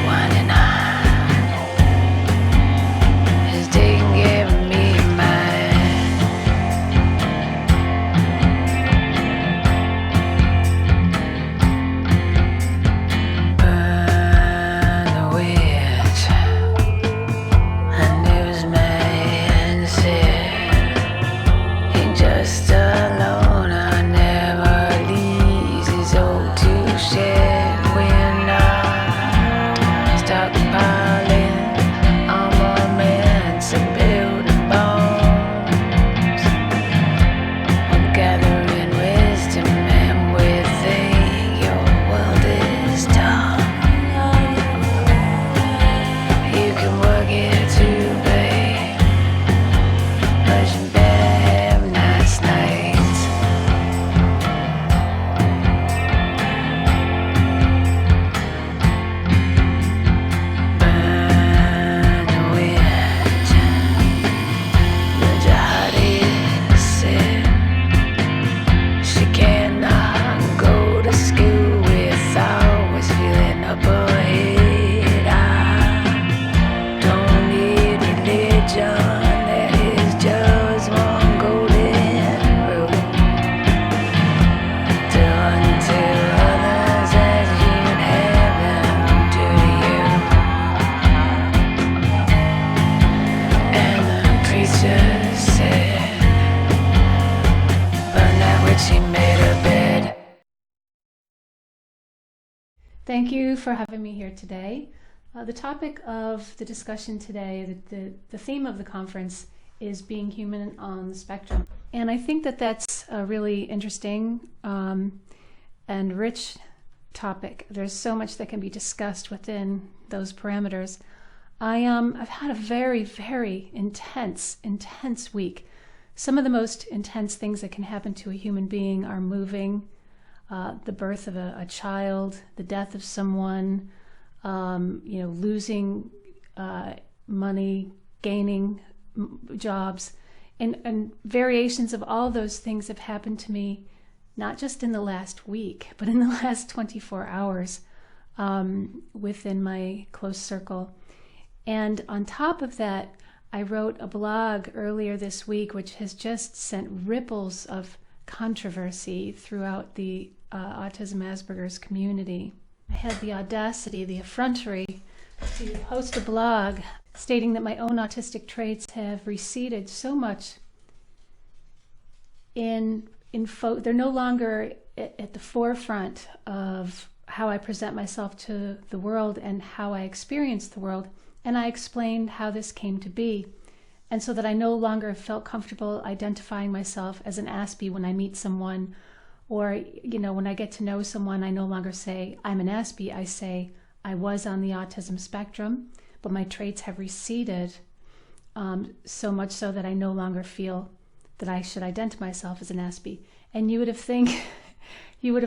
winding on is taking care of me and mine. Burn the witch, and it was man said, ain't just alone, I never leaves his old to shed. When I'm stockpiling armaments and building bombs, I'm gathering wisdom, and within your world is dumb. You can work it too, babe, but you better have nice nights. Burn the witch, the jihadi said she cannot go to school without always feeling up ahead. I don't need religion, there is just one golden rule: to until others as you'd have them do to you. And the preacher said, burn that witch, she made her bed. Thank you for having me here today. The topic of the discussion today, the theme of the conference, is being human on the spectrum. And I think that that's a really interesting and rich topic. There's so much that can be discussed within those parameters. I've had a very, very intense week. Some of the most intense things that can happen to a human being are moving, the birth of a child, the death of someone, losing money, gaining jobs, and variations of all those things have happened to me, not just in the last week, but in the last 24 hours within my close circle. And on top of that, I wrote a blog earlier this week, which has just sent ripples of controversy throughout the Autism Aspergers community. I had the audacity, the effrontery, to post a blog stating that my own autistic traits have receded so much they're no longer at the forefront of how I present myself to the world and how I experience the world. And I explained how this came to be. And so that I no longer felt comfortable identifying myself as an Aspie when I meet someone, or, when I get to know someone, I no longer say I'm an Aspie. I say I was on the autism spectrum, but my traits have receded so much so that I no longer feel that I should identify myself as an Aspie. And you would have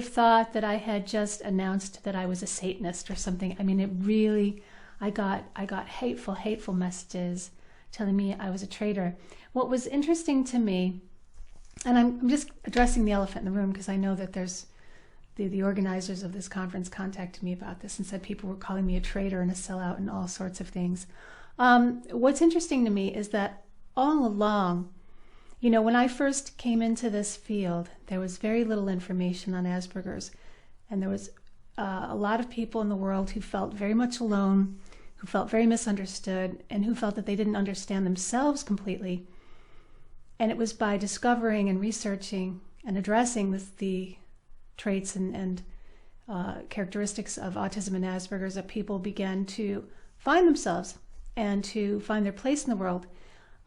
thought that I had just announced that I was a Satanist or something. I mean, it really, I got hateful messages telling me I was a traitor. What was interesting to me, and I'm just addressing the elephant in the room because I know that there's the organizers of this conference contacted me about this and said people were calling me a traitor and a sellout and all sorts of things. What's interesting to me is that all along, when I first came into this field, there was very little information on Asperger's, and there was a lot of people in the world who felt very much alone, who felt very misunderstood, and who felt that they didn't understand themselves completely. And it was by discovering and researching and addressing the traits and characteristics of autism and Asperger's that people began to find themselves and to find their place in the world.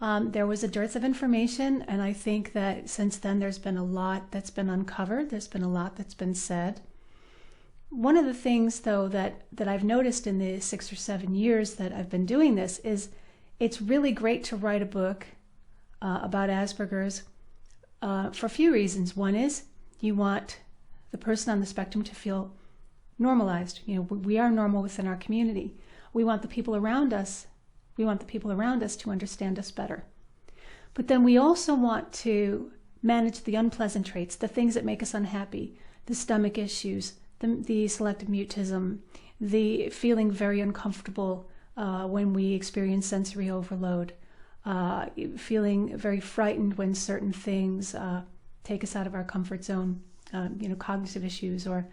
There was a dearth of information, and I think that since then there's been a lot that's been uncovered, there's been a lot that's been said. One of the things, though, that I've noticed in the 6 or 7 years that I've been doing this is it's really great to write a book about Asperger's for a few reasons. One is you want the person on the spectrum to feel normalized. We are normal within our community. We want the people around us to understand us better. But then we also want to manage the unpleasant traits, the things that make us unhappy, the stomach issues, the selective mutism, the feeling very uncomfortable when we experience sensory overload, feeling very frightened when certain things take us out of our comfort zone, cognitive issues or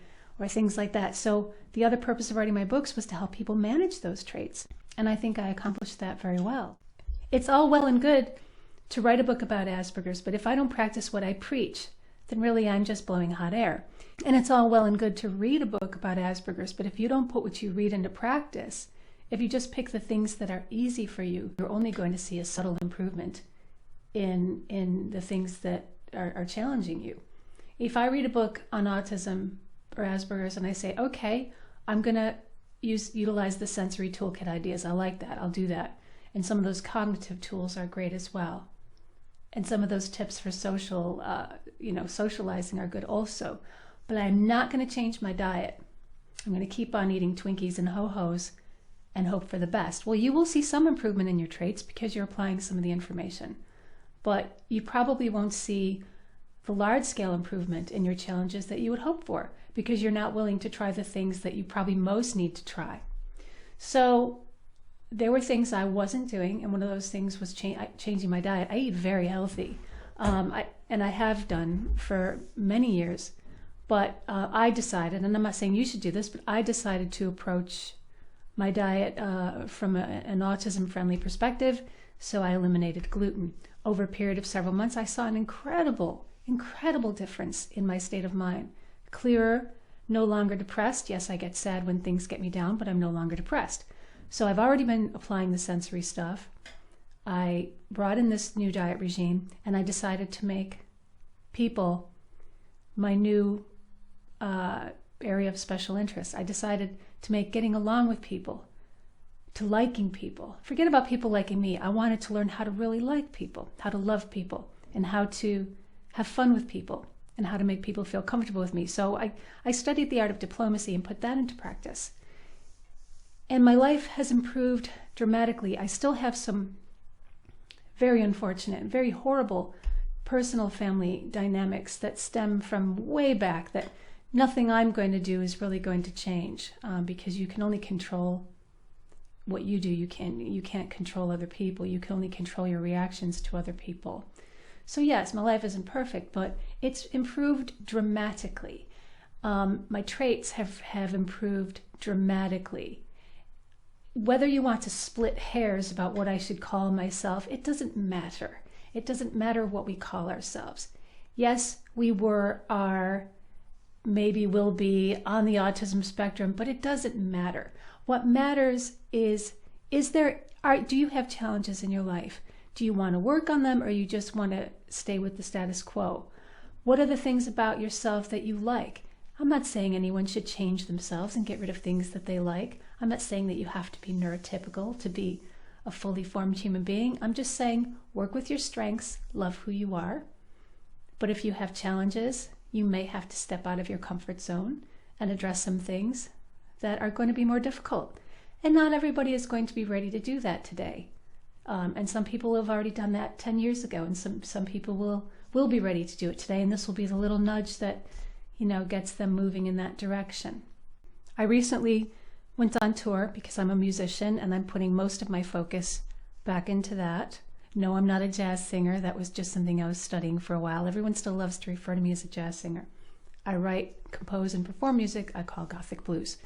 things like that. So the other purpose of writing my books was to help people manage those traits. And I think I accomplished that very well. It's all well and good to write a book about Asperger's, but if I don't practice what I preach, then really I'm just blowing hot air. And it's all well and good to read a book about Asperger's, but if you don't put what you read into practice, if you just pick the things that are easy for you, you're only going to see a subtle improvement in the things that are challenging you. If I read a book on autism or Asperger's and I say, okay, I'm going to utilize the sensory toolkit ideas. I like that. I'll do that. And some of those cognitive tools are great as well. And some of those tips for socializing are good also. But I'm not going to change my diet. I'm going to keep on eating Twinkies and Ho-Hos and hope for the best. Well, you will see some improvement in your traits because you're applying some of the information. But you probably won't see the large-scale improvement in your challenges that you would hope for because you're not willing to try the things that you probably most need to try. So there were things I wasn't doing, and one of those things was changing my diet. I eat very healthy, and I have done for many years, but I decided, and I'm not saying you should do this, but I decided to approach my diet from an autism-friendly perspective, so I eliminated gluten. Over a period of several months, I saw an incredible difference in my state of mind. Clearer, no longer depressed. Yes, I get sad when things get me down, but I'm no longer depressed. So I've already been applying the sensory stuff. I brought in this new diet regime, and I decided to make people my new area of special interest. I decided to make getting along with people, to liking people. Forget about people liking me. I wanted to learn how to really like people, how to love people, and how to have fun with people, and how to make people feel comfortable with me. So I studied the art of diplomacy and put that into practice. And my life has improved dramatically. I still have some very unfortunate, very horrible personal family dynamics that stem from way back that nothing I'm going to do is really going to change because you can only control what you do. You can't control other people. You can only control your reactions to other people. So yes, my life isn't perfect, but it's improved dramatically. My traits have improved dramatically. Whether you want to split hairs about what I should call myself, it doesn't matter. It doesn't matter what we call ourselves. Yes, we are, maybe will be on the autism spectrum, but it doesn't matter. What matters is do you have challenges in your life? Do you want to work on them, or you just want to stay with the status quo? What are the things about yourself that you like? I'm not saying anyone should change themselves and get rid of things that they like. I'm not saying that you have to be neurotypical to be a fully formed human being. I'm just saying work with your strengths, love who you are. But if you have challenges, you may have to step out of your comfort zone and address some things that are going to be more difficult. And not everybody is going to be ready to do that today. And some people have already done that 10 years ago, and some people will be ready to do it today, and this will be the little nudge that gets them moving in that direction. I recently went on tour because I'm a musician, and I'm putting most of my focus back into that. No, I'm not a jazz singer. That was just something I was studying for a while. Everyone still loves to refer to me as a jazz singer. I write, compose, and perform music I call Gothic blues.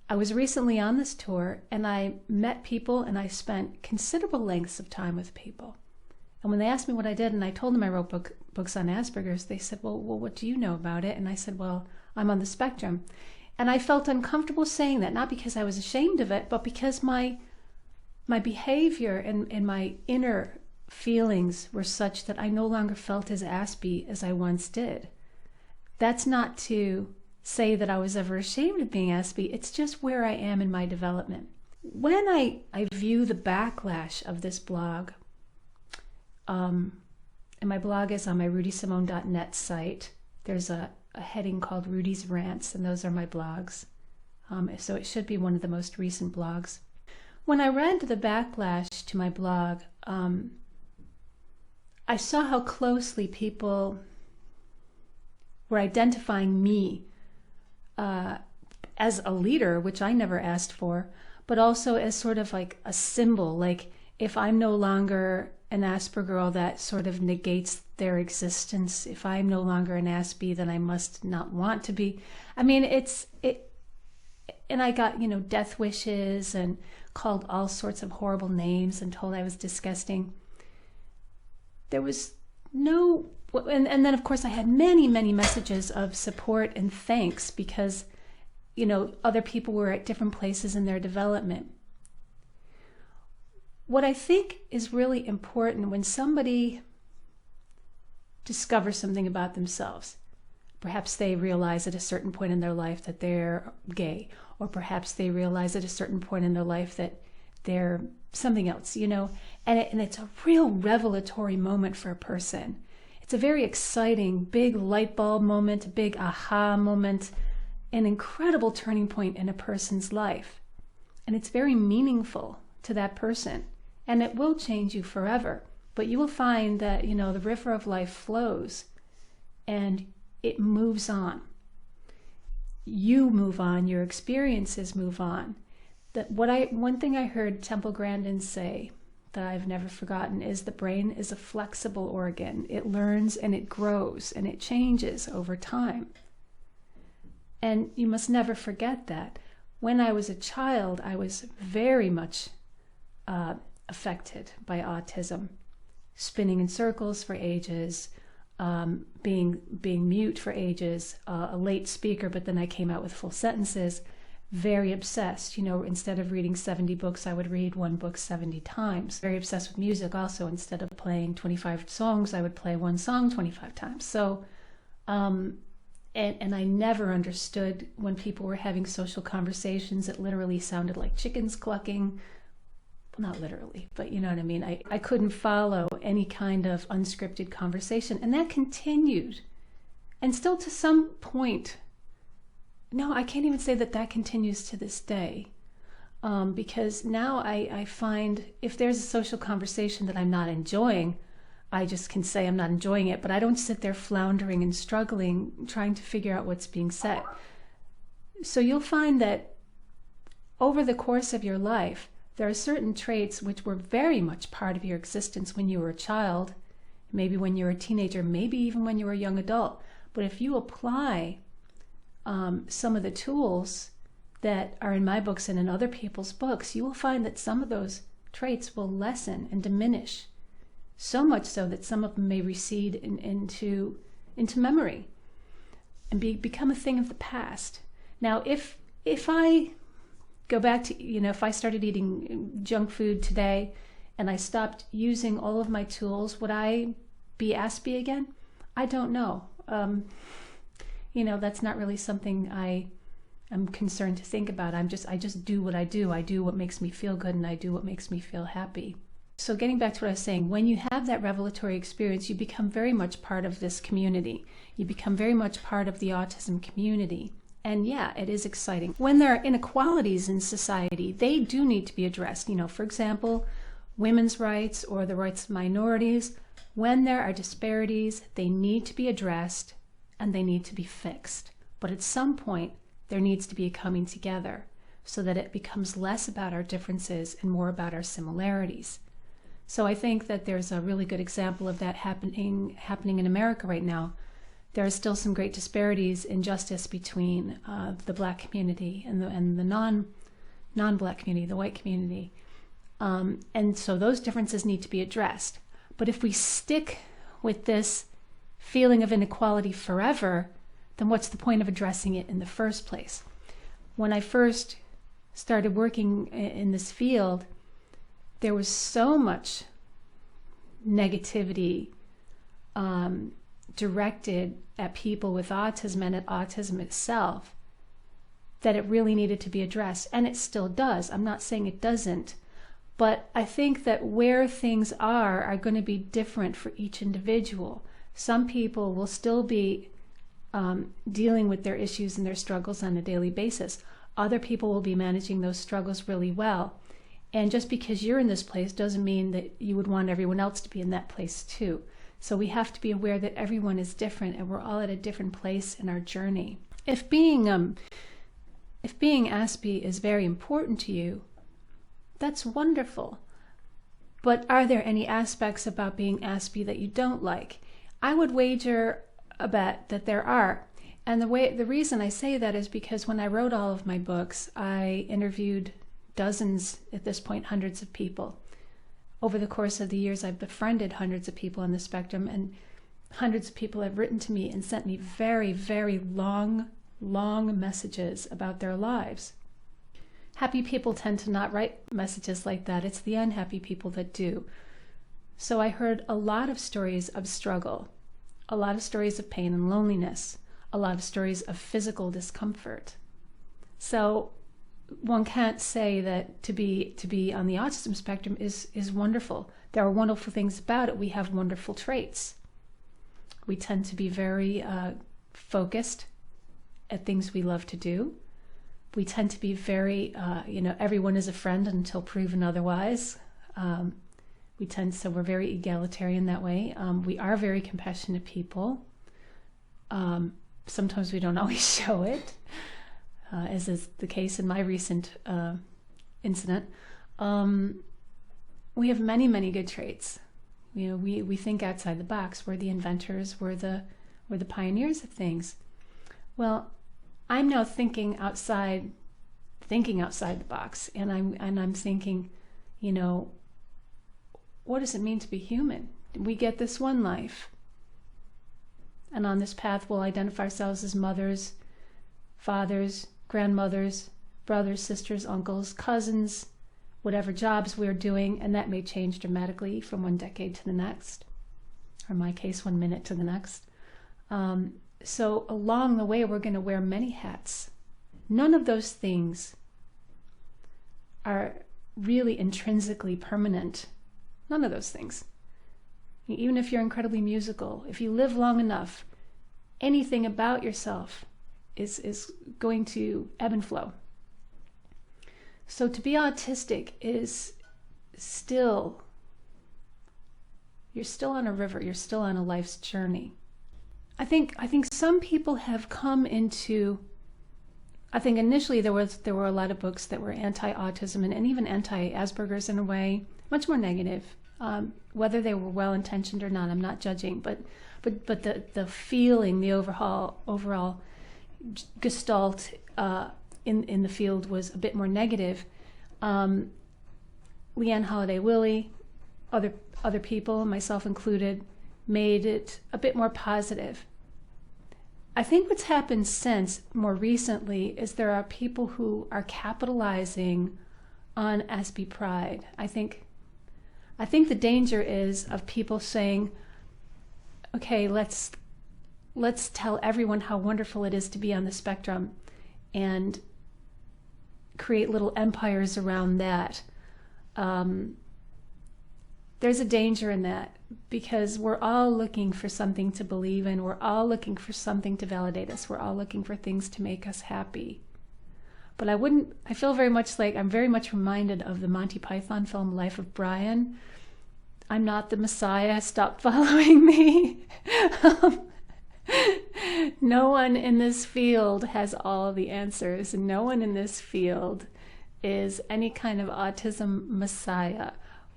I was recently on this tour, and I met people, and I spent considerable lengths of time with people. And when they asked me what I did, and I told them I wrote books on Asperger's, they said, well, what do you know about it? And I said, well, I'm on the spectrum. And I felt uncomfortable saying that, not because I was ashamed of it, but because my behavior and my inner feelings were such that I no longer felt as Aspie as I once did. That's not to say that I was ever ashamed of being Aspie. It's just where I am in my development. When I view the backlash of this blog, and my blog is on my rudysimone.net site. There's a heading called Rudys Rants, and those are my blogs. So it should be one of the most recent blogs. When I read the backlash to my blog, I saw how closely people were identifying me as a leader, which I never asked for, but also as sort of like a symbol. Like if I'm no longer an Asperger, that sort of negates their existence. If I'm no longer an Aspie, then I must not want to be. I mean, and I got, death wishes and called all sorts of horrible names and told I was disgusting. There was no, and then of course I had many, many messages of support and thanks because, other people were at different places in their development. What I think is really important when somebody discovers something about themselves, perhaps they realize at a certain point in their life that they're gay, or perhaps they realize at a certain point in their life that they're something else, and it's a real revelatory moment for a person. It's a very exciting, big light bulb moment, a big aha moment, an incredible turning point in a person's life. And it's very meaningful to that person. And it will change you forever. But you will find that, the river of life flows and it moves on. You move on, your experiences move on. One thing I heard Temple Grandin say that I've never forgotten is the brain is a flexible organ. It learns and it grows and it changes over time. And you must never forget that. When I was a child, I was very much affected by autism, spinning in circles for ages, being mute for ages, a late speaker, but then I came out with full sentences, very obsessed. Instead of reading 70 books, I would read one book 70 times. Very obsessed with music also. Instead of playing 25 songs, I would play one song 25 times. So, and I never understood when people were having social conversations, it literally sounded like chickens clucking. Well, not literally, but you know what I mean? I couldn't follow any kind of unscripted conversation. And that continued. And still to some point, no, I can't even say that continues to this day. Because now I find if there's a social conversation that I'm not enjoying, I just can say I'm not enjoying it, but I don't sit there floundering and struggling, trying to figure out what's being said. So you'll find that over the course of your life, there are certain traits which were very much part of your existence when you were a child, maybe when you were a teenager, maybe even when you were a young adult. But if you apply some of the tools that are in my books and in other people's books, you will find that some of those traits will lessen and diminish. So much so that some of them may recede into memory and become a thing of the past. Now, if I go back to, if I started eating junk food today and I stopped using all of my tools, would I be Aspie again? I don't know. That's not really something I am concerned to think about. I just do what I do. I do what makes me feel good and I do what makes me feel happy. So getting back to what I was saying, when you have that revelatory experience, you become very much part of this community. You become very much part of the autism community. And yeah, it is exciting. When there are inequalities in society, they do need to be addressed. For example, women's rights or the rights of minorities. When there are disparities, they need to be addressed and they need to be fixed. But at some point, there needs to be a coming together so that it becomes less about our differences and more about our similarities. So I think that there's a really good example of that happening in America right now. There are still some great disparities in justice between the Black community and the non-Black community, the white community. And so those differences need to be addressed. But if we stick with this feeling of inequality forever, then what's the point of addressing it in the first place? When I first started working in this field, there was so much negativity directed at people with autism and at autism itself that it really needed to be addressed. And it still does. I'm not saying it doesn't. But I think that where things are going to be different for each individual. Some people will still be dealing with their issues and their struggles on a daily basis. Other people will be managing those struggles really well. And just because you're in this place doesn't mean that you would want everyone else to be in that place too. So we have to be aware that everyone is different and we're all at a different place in our journey. If being Aspie is very important to you, that's wonderful. But are there any aspects about being Aspie that you don't like? I would wager a bet that there are. And the reason I say that is because when I wrote all of my books, I interviewed dozens, at this point, hundreds of people. Over the course of the years, I've befriended hundreds of people on the spectrum, and hundreds of people have written to me and sent me very, very long messages about their lives. Happy people tend to not write messages like that. It's the unhappy people that do. So I heard a lot of stories of struggle, a lot of stories of pain and loneliness, a lot of stories of physical discomfort. So one can't say that to be on the autism spectrum is wonderful. There are wonderful things about it. We have wonderful traits. We tend to be very focused at things we love to do. We tend to be very, everyone is a friend until proven otherwise. So we're very egalitarian that way. We are very compassionate people. Sometimes we don't always show it, as is the case in my recent incident. We have many, many good traits. We think outside the box. We're the inventors. We're the pioneers of things. Well, I'm now thinking outside the box, and I'm thinking, what does it mean to be human? We get this one life, and on this path we'll identify ourselves as mothers, fathers, grandmothers, brothers, sisters, uncles, cousins, whatever jobs we're doing, and that may change dramatically from one decade to the next, or in my case, 1 minute to the next. So along the way, we're going to wear many hats. None of those things are really intrinsically permanent. None of those things. Even if you're incredibly musical, if you live long enough, anything about yourself is going to ebb and flow. So to be autistic is you're still on a river, you're still on a life's journey. I think some people have come into, I think initially there were a lot of books that were anti-autism and even anti-Aspergers in a way, much more negative. Whether they were well-intentioned or not, I'm not judging, but the feeling, the overall gestalt in the field was a bit more negative. Leanne Holiday Willie, other people, myself included, made it a bit more positive. I think what's happened since, more recently, is there are people who are capitalizing on Aspie pride. I think the danger is of people saying, okay, let's tell everyone how wonderful it is to be on the spectrum and create little empires around that. There's a danger in that, because we're all looking for something to believe in. We're all looking for something to validate us. We're all looking for things to make us happy. But I feel very much like I'm very much reminded of the Monty Python film Life of Brian. I'm not the Messiah, stop following me. No one in this field has all the answers, and no one in this field is any kind of autism messiah.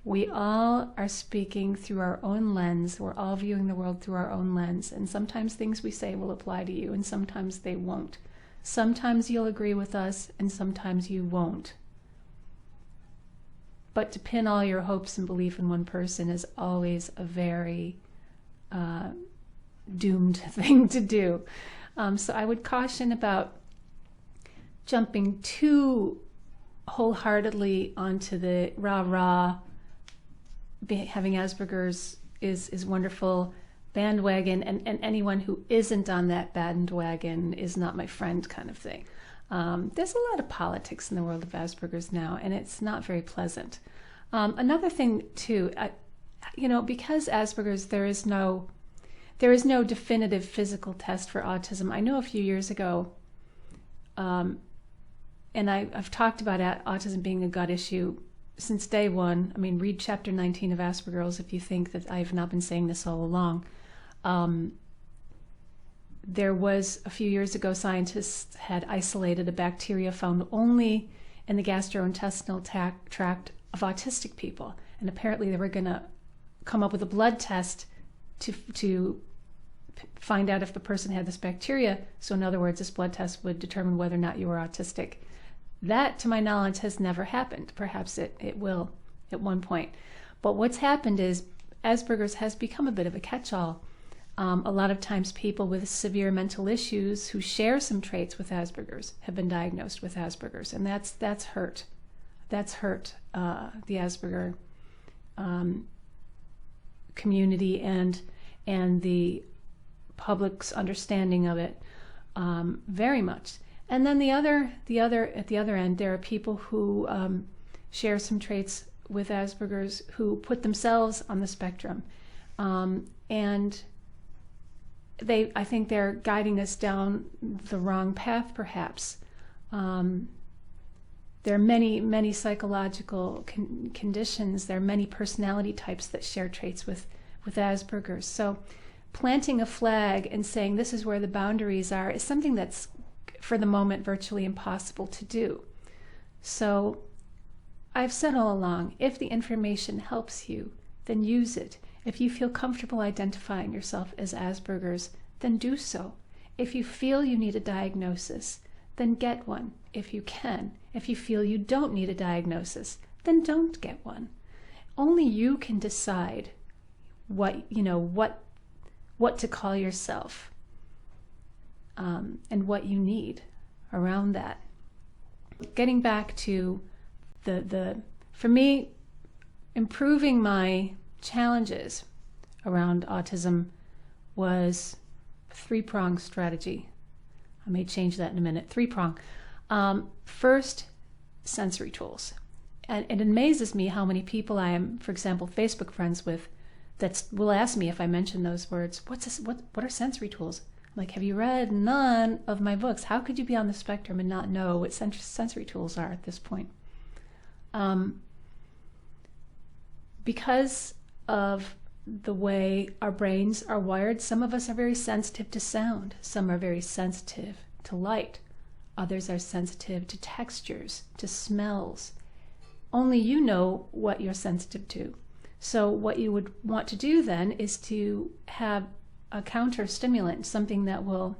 We all are speaking through our own lens. We're all viewing the world through our own lens. And sometimes things we say will apply to you, and sometimes they won't. Sometimes you'll agree with us, and sometimes you won't. But to pin all your hopes and belief in one person is always a very doomed thing to do. So I would caution about jumping too wholeheartedly onto the rah-rah, having Asperger's is wonderful bandwagon, and anyone who isn't on that bandwagon is not my friend kind of thing. There's a lot of politics in the world of Asperger's now, and it's not very pleasant. Another thing too, because Asperger's, there is no definitive physical test for autism. I know a few years ago, and I've talked about autism being a gut issue since day one. I mean, read chapter 19 of Aspergers if you think that I've not been saying this all along. There was, a few years ago, scientists had isolated a bacteria found only in the gastrointestinal tract of autistic people. And apparently they were going to come up with a blood test to find out if the person had this bacteria. So in other words, this blood test would determine whether or not you were autistic. That, to my knowledge, has never happened. Perhaps it will at one point. But what's happened is Asperger's has become a bit of a catch-all. A lot of times people with severe mental issues who share some traits with Asperger's have been diagnosed with Asperger's, and that's hurt. That's hurt the Asperger community and the public's understanding of it very much. And then at the other end, there are people who share some traits with Asperger's who put themselves on the spectrum, and I think they're guiding us down the wrong path, perhaps. There are many psychological conditions. There are many personality types that share traits with Asperger's. So planting a flag and saying this is where the boundaries are is something that's, for the moment, virtually impossible to do. So I've said all along, if the information helps you, then use it. If you feel comfortable identifying yourself as Asperger's, then do so. If you feel you need a diagnosis, then get one if you can. If you feel you don't need a diagnosis, then don't get one. Only you can decide what to call yourself, and what you need around that. Getting back to for me, improving my challenges around autism was a three-pronged strategy. I may change that in a minute. Three-prong. First, sensory tools. And it amazes me how many people I am, for example, Facebook friends with, that will ask me if I mention those words. What are sensory tools? I'm like, have you read none of my books? How could you be on the spectrum and not know what sensory tools are at this point? Because of the way our brains are wired, some of us are very sensitive to sound. Some are very sensitive to light. Others are sensitive to textures, to smells. Only you know what you're sensitive to. So what you would want to do then is to have a counter stimulant, something that will,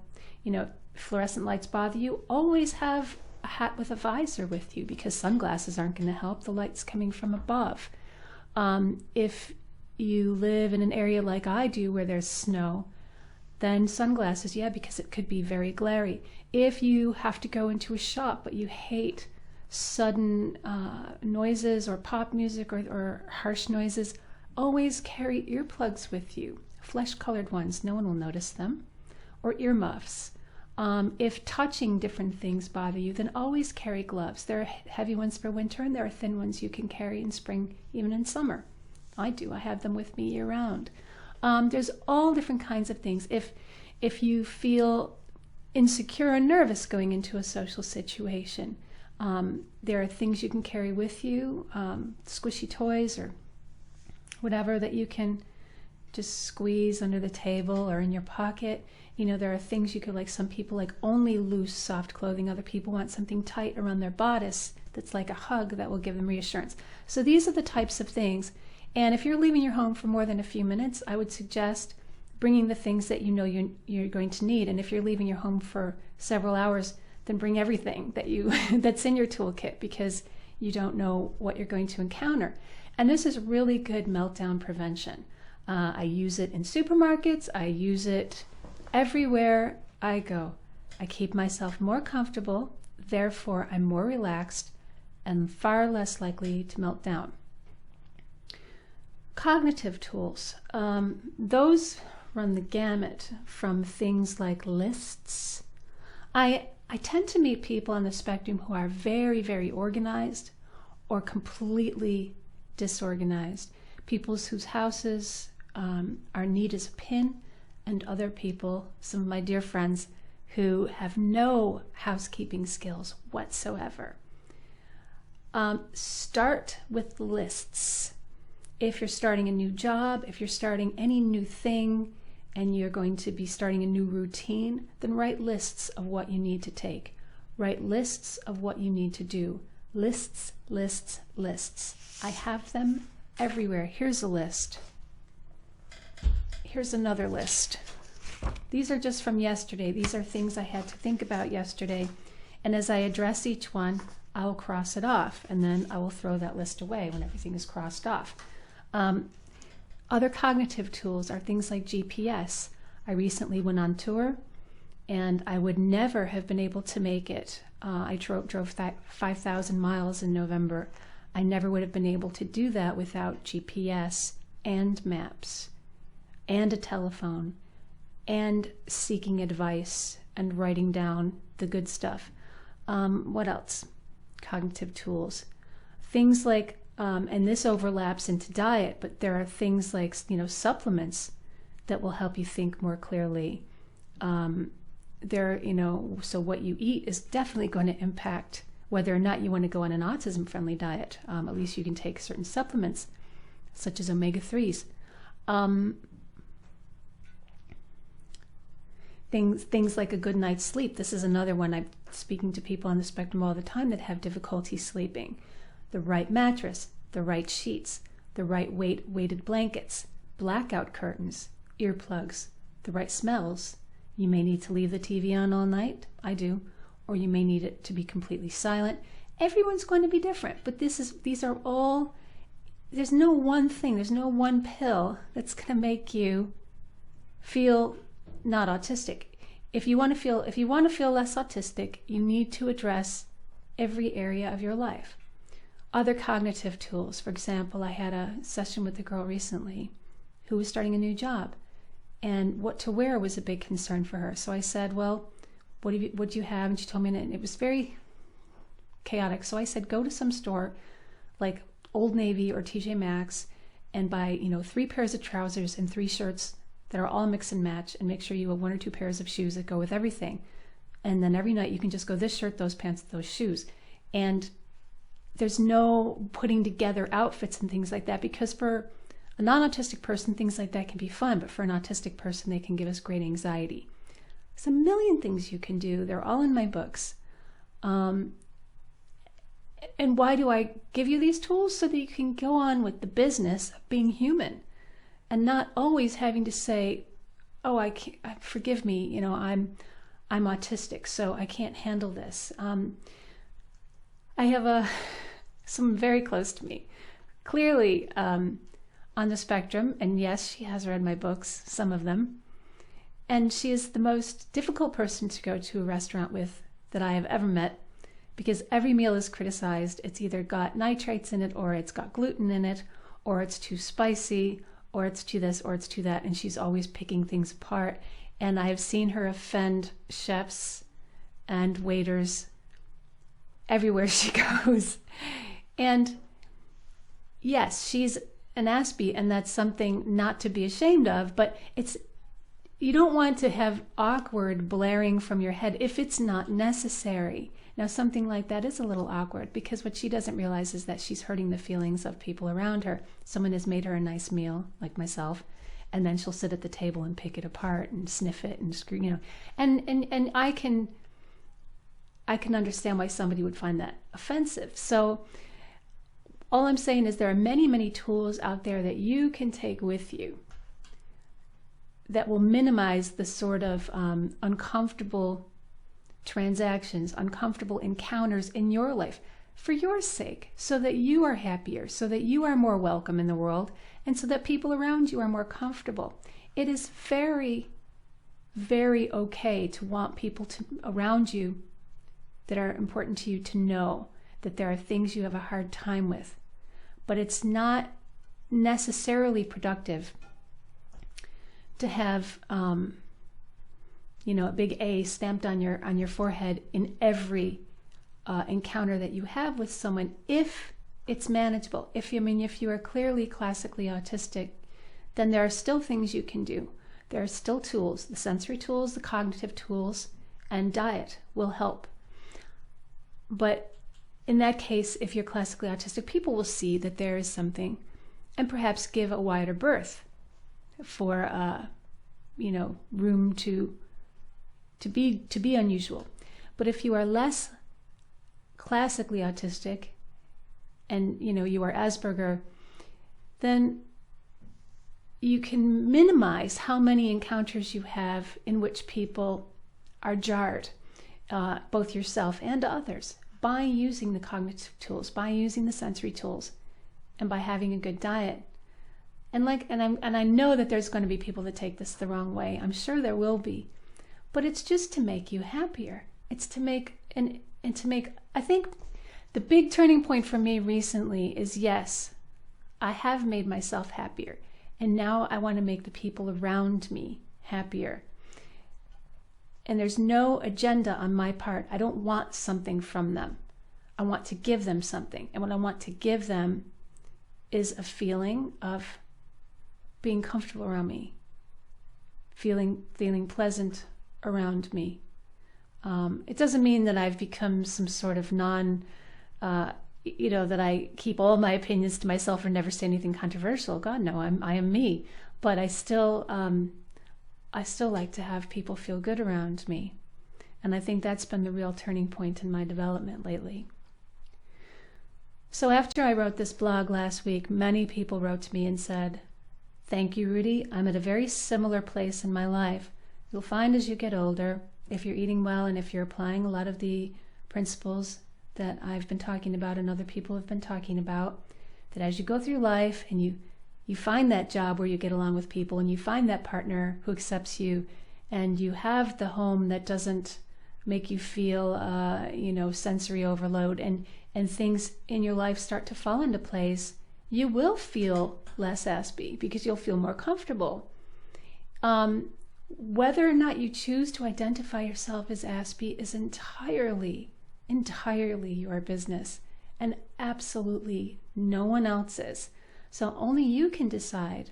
fluorescent lights bother you, always have a hat with a visor with you, because sunglasses aren't going to help. The light's coming from above. If you live in an area like I do where there's snow, then sunglasses, because it could be very glary. If you have to go into a shop but you hate sudden noises or pop music or harsh noises, always carry earplugs with you, flesh-colored ones, no one will notice them, or earmuffs. If touching different things bother you, then always carry gloves. There are heavy ones for winter and there are thin ones you can carry in spring, even in summer. I do. I have them with me year-round. There's all different kinds of things. If you feel insecure or nervous going into a social situation, there are things you can carry with you, squishy toys or whatever that you can just squeeze under the table or in your pocket. There are things you could, like some people like only loose, soft clothing. Other people want something tight around their bodice that's like a hug that will give them reassurance. So these are the types of things. And if you're leaving your home for more than a few minutes, I would suggest bringing the things that you're going to need. And if you're leaving your home for several hours, then bring everything that's in your toolkit, because you don't know what you're going to encounter. And this is really good meltdown prevention. I use it in supermarkets. I use it everywhere I go. I keep myself more comfortable, therefore I'm more relaxed and far less likely to melt down. Cognitive tools. Those run the gamut from things like lists. I tend to meet people on the spectrum who are very, very organized or completely disorganized. People whose houses are neat as a pin, and other people, some of my dear friends, who have no housekeeping skills whatsoever. Start with lists. If you're starting a new job, if you're starting any new thing, and you're going to be starting a new routine, then write lists of what you need to take. Write lists of what you need to do. Lists, lists, lists. I have them everywhere. Here's a list. Here's another list. These are just from yesterday. These are things I had to think about yesterday. And as I address each one, I will cross it off, and then I will throw that list away when everything is crossed off. Other cognitive tools are things like GPS. I recently went on tour, and I would never have been able to make it. I drove 5,000 miles in November. I never would have been able to do that without GPS and maps and a telephone and seeking advice and writing down the good stuff. What else? Cognitive tools. Things like, and this overlaps into diet, but there are things like, supplements that will help you think more clearly. So what you eat is definitely going to impact whether or not you want to go on an autism-friendly diet. At least you can take certain supplements, such as omega-3s. Things like a good night's sleep. This is another one. I'm speaking to people on the spectrum all the time that have difficulty sleeping. The right mattress, the right sheets, the right weighted blankets, blackout curtains, earplugs, the right smells. You may need to leave the TV on all night. I do. Or you may need it to be completely silent. Everyone's going to be different, but these are all, there's no one thing, there's no one pill that's going to make you feel not autistic. If you want to feel less autistic, you need to address every area of your life. Other cognitive tools. For example, I had a session with a girl recently who was starting a new job, and what to wear was a big concern for her. So I said, well, what do you have? And she told me, and it was very chaotic. So I said, go to some store like Old Navy or TJ Maxx and buy, 3 pairs of trousers and 3 shirts that are all mix and match, and make sure you have 1 or 2 pairs of shoes that go with everything. And then every night you can just go this shirt, those pants, those shoes. And there's no putting together outfits and things like that, because for a non-autistic person, things like that can be fun, but for an autistic person, they can give us great anxiety. There's a million things you can do. They're all in my books. And why do I give you these tools? So that you can go on with the business of being human and not always having to say, oh, I can't, forgive me, I'm autistic, so I can't handle this. I have someone very close to me, clearly on the spectrum, and yes, she has read my books, some of them, and she is the most difficult person to go to a restaurant with that I have ever met, because every meal is criticized. It's either got nitrates in it, or it's got gluten in it, or it's too spicy, or it's too this, or it's too that, and she's always picking things apart. And I have seen her offend chefs and waiters everywhere she goes. And yes, she's an Aspie, and that's something not to be ashamed of, but you don't want to have awkward blaring from your head if it's not necessary. Now, something like that is a little awkward, because what she doesn't realize is that she's hurting the feelings of people around her. Someone has made her a nice meal, like myself, and then she'll sit at the table and pick it apart and sniff it and screw, and I can understand why somebody would find that offensive. So all I'm saying is there are many, many tools out there that you can take with you that will minimize the sort of uncomfortable transactions, uncomfortable encounters in your life for your sake, so that you are happier, so that you are more welcome in the world, and so that people around you are more comfortable. It is very, very okay to want people around you that are important to you to know that there are things you have a hard time with, but it's not necessarily productive to have a big A stamped on your forehead in every encounter that you have with someone, if it's manageable. If you are clearly classically autistic, then there are still things you can do. There are still tools, the sensory tools, the cognitive tools, and diet will help. But in that case, if you're classically autistic, people will see that there is something and perhaps give a wider berth for room to be unusual. But if you are less classically autistic and you are Asperger, then you can minimize how many encounters you have in which people are jarred, both yourself and others, by using the cognitive tools, by using the sensory tools, and by having a good diet. And I know that there's going to be people that take this the wrong way. I'm sure there will be, but it's just to make you happier. It's to make I think the big turning point for me recently is, yes, I have made myself happier. And now I want to make the people around me happier. And there's no agenda on my part. I don't want something from them. I want to give them something. And what I want to give them is a feeling of being comfortable around me, feeling pleasant around me. It doesn't mean that I've become some sort of that I keep all my opinions to myself or never say anything controversial. God, no, I am me. But I still like to have people feel good around me. And I think that's been the real turning point in my development lately. So after I wrote this blog last week, many people wrote to me and said, "Thank you, Rudy. I'm at a very similar place in my life. You'll find as you get older, if you're eating well and if you're applying a lot of the principles that I've been talking about and other people have been talking about, that as you go through life and you find that job where you get along with people and you find that partner who accepts you and you have the home that doesn't make you feel, sensory overload and things in your life start to fall into place, you will feel less aspy because you'll feel more comfortable. Whether or not you choose to identify yourself as aspy is entirely your business and absolutely no one else's. So only you can decide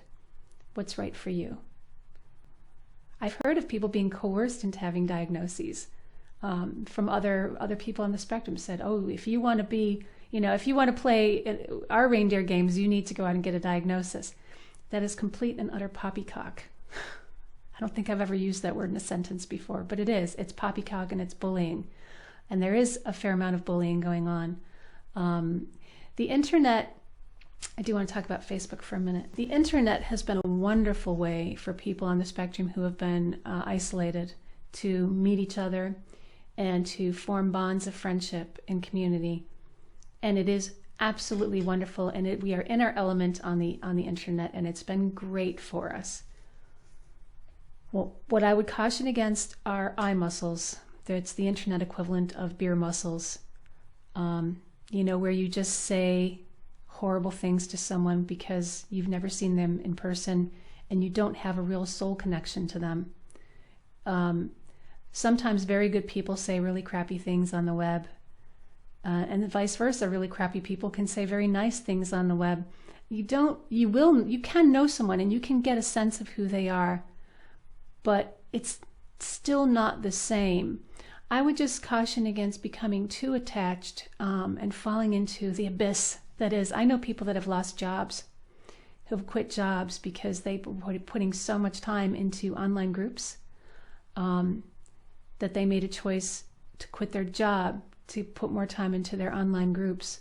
what's right for you. I've heard of people being coerced into having diagnoses from other people on the spectrum. Said, "Oh, if you want to play our reindeer games, you need to go out and get a diagnosis." That is complete and utter poppycock. I don't think I've ever used that word in a sentence before, but it is. It's poppycock and it's bullying. And there is a fair amount of bullying going on. The internet, I do want to talk about Facebook for a minute. The internet has been a wonderful way for people on the spectrum who have been isolated to meet each other and to form bonds of friendship and community. And it is absolutely wonderful. And we are in our element on the internet, and it's been great for us. Well, what I would caution against are eye muscles. It's the internet equivalent of beer muscles, where you just say horrible things to someone because you've never seen them in person and you don't have a real soul connection to them. Sometimes very good people say really crappy things on the web, and vice versa. Really crappy people can say very nice things on the web. You can know someone and you can get a sense of who they are, but it's still not the same. I would just caution against becoming too attached and falling into the abyss that is. I know people that have lost jobs, who have quit jobs because they were putting so much time into online groups that they made a choice to quit their job to put more time into their online groups.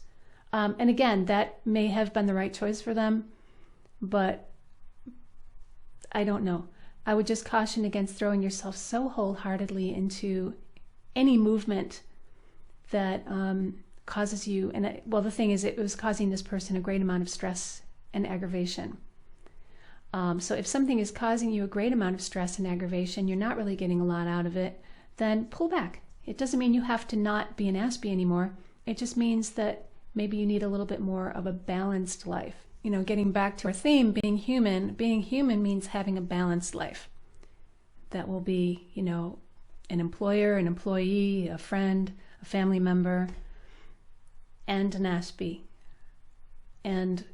And again, that may have been the right choice for them, but I don't know. I would just caution against throwing yourself so wholeheartedly into any movement that causes you, the thing is, it was causing this person a great amount of stress and aggravation. So if something is causing you a great amount of stress and aggravation, you're not really getting a lot out of it, then pull back. It doesn't mean you have to not be an Aspie anymore. It just means that maybe you need a little bit more of a balanced life. Getting back to our theme, being human. Being human means having a balanced life. That will be, an employer, an employee, a friend, a family member, and an Aspie, and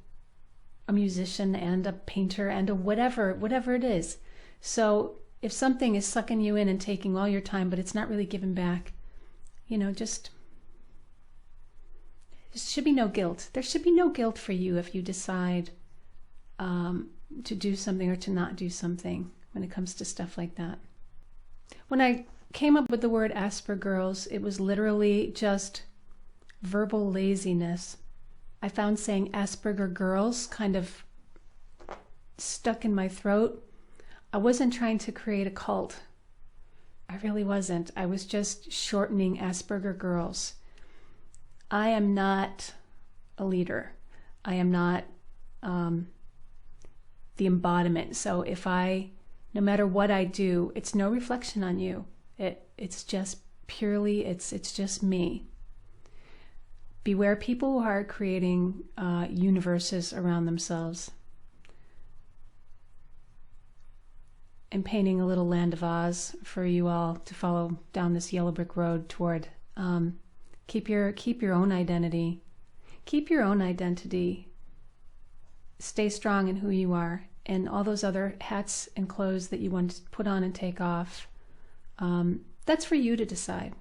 a musician, and a painter, and a whatever it is. So if something is sucking you in and taking all your time, but it's not really giving back, just there should be no guilt. There should be no guilt for you if you decide to do something or to not do something. when it comes to stuff like that. When I came up with the word Aspergers, it was literally just verbal laziness. I found saying Asperger girls kind of stuck in my throat. I wasn't trying to create a cult. I really wasn't. I was just shortening Asperger girls. I am not a leader. I am not the embodiment. So if no matter what I do, it's no reflection on you. It's just purely, it's just me. Beware people who are creating universes around themselves and painting a little land of Oz for you all to follow down this yellow brick road toward. Keep your own identity. Keep your own identity. Stay strong in who you are, and all those other hats and clothes that you want to put on and take off. That's for you to decide.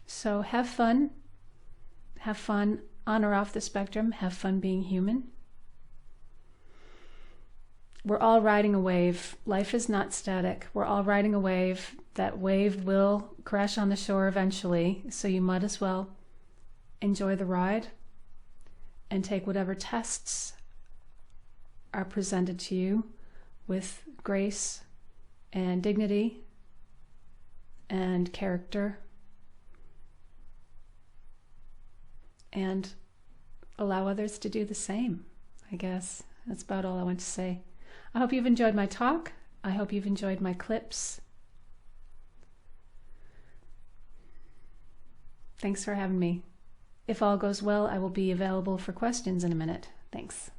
So have fun. Have fun on or off the spectrum. Have fun being human. We're all riding a wave. Life is not static. We're all riding a wave. That wave will crash on the shore eventually, so you might as well enjoy the ride and take whatever tests are presented to you with grace and dignity and character, and allow others to do the same. I guess that's about all I want to say. I hope you've enjoyed my talk. I hope you've enjoyed my clips. Thanks for having me. If all goes well, I will be available for questions in a minute. Thanks.